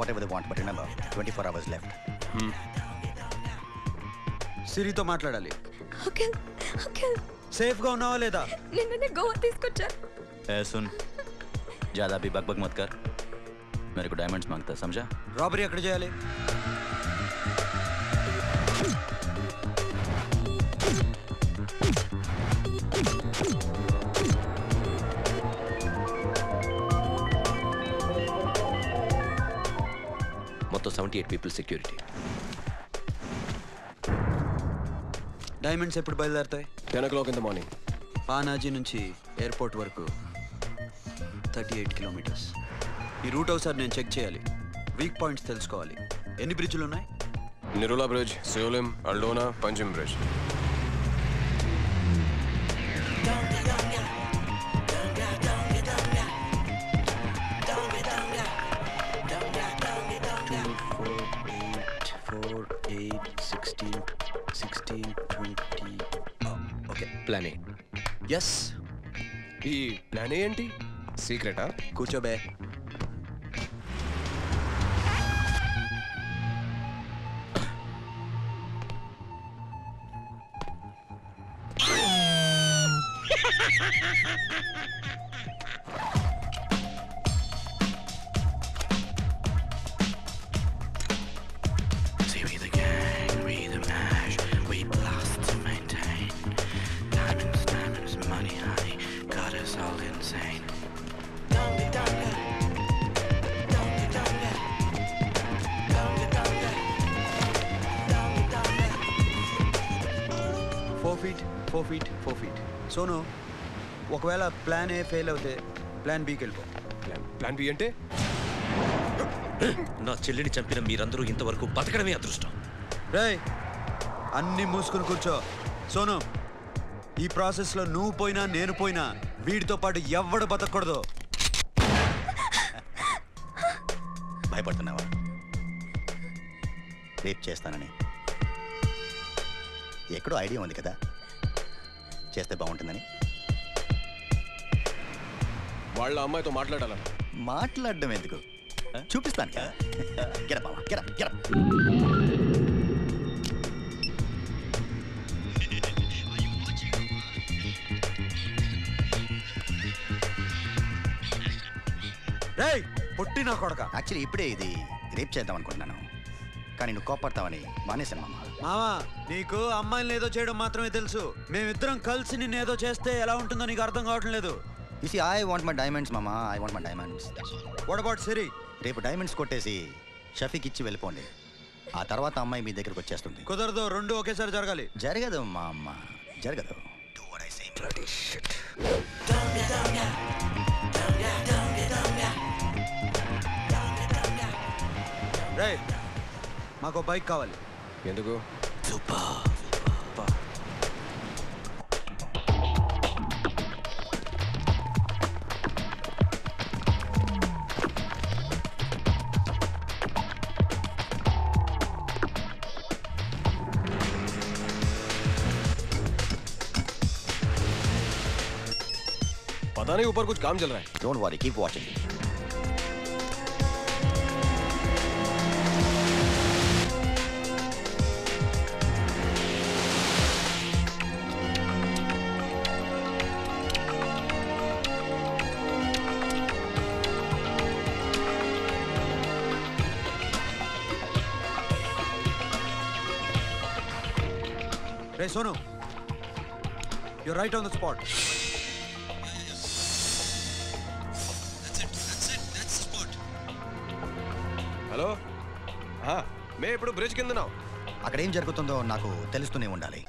whatever they want, but remember, 24 hours left. సిరితో మాట్లాడాలి. Uncle uncle safe గా ఉన్నావా లేదా? నిన్ననే గోవా తీసుకొచ్చా. ए सुन, ज्यादा भी बकबक मत कर. मेरे को डायमंड्स मांगता, समझा? రాబరీ ఎక్కడ చేయాలి? మొత్తం 78 పీపుల్ సెక్యూరిటీ. డైమండ్స్ ఎప్పుడు బయలుదేరుతాయి? 10 o'clock in the morning. Panaji నుంచి ఎయిర్పోర్ట్ వరకు 38 కిలోమీటర్స్. ఈ రూట్ ఒకసారి నేను చెక్ చేయాలి. వీక్ పాయింట్స్ తెలుసుకోవాలి. ఎన్ని బ్రిడ్జ్లు ఉన్నాయి? Nerul bridge, Siolim, Aldona, Panjim bridge. Okay, plan A. Yes. ఈ ప్లాన్ ఏంటి? సీక్రెటా? కూర్చోబే. Four feet. సోను, ఒకవేళ ప్లాన్ ఏ ఫెయిల్ అవుతే ప్లాన్ బికి వెళ్ళిపో. ప్లాన్ బి అంటే? నా చెల్లిని చంపిన మీరందరూ ఇంతవరకు బతకడమే అదృష్టం. రేయ్, అన్ని మూసుకుని కూర్చో. సోను, ఈ ప్రాసెస్లో నువ్వు పోయినా నేను పోయినా వీడితో పాటు ఎవ్వడు బతకూడదు. భయపడుతున్నావా? రేప్ చేస్తానని ఎక్కడో ఐడియా ఉంది కదా, చేస్తే బాగుంటుందని. వాళ్ళ అమ్మాయితో మాట్లాడాల. మాట్లాడడం ఎందుకు, చూపిస్తాను కదా. గెర బావా, గెర గెర. రేయ్, పొట్టి నా కొడక. యాక్చువల్లీ ఇప్పుడే ఇది రేప్ చేద్దాం అనుకుంటున్నాను, కానీ నువ్వు కోపడతావని మానేశాను మామ. మావా, నీకు అమ్మాయిని ఏదో చేయడం మాత్రమే తెలుసు. మేమిద్దరం కలిసి నిన్ను ఏదో చేస్తే ఎలా ఉంటుందో నీకు అర్థం కావటం లేదు. You see, I want my diamonds, mama. I want my diamonds. What about సిరి? రేపు డైమండ్స్ కొట్టేసి షఫీకి ఇచ్చి వెళ్ళిపోండి. ఆ తర్వాత అమ్మాయి మీ దగ్గరకు వచ్చేస్తుంది. కుదరదు, రెండు ఒకేసారి జరగాలి. జరగదు మా అమ్మ, జరగదు. Do what I say. Bloody shit. రేయ్, మాకు బైక్ కావాలి. ఎందుకు? पता नहीं ऊपर कुछ काम चल रहा है. Don't worry, keep watching. Hey Sonu, you're right on the spot. Hello, మేము ఇప్పుడు బ్రిడ్జ్ కింద ఉన్నాం. అక్కడ ఏం జరుగుతుందో నాకు తెలుస్తూనే ఉండాలి.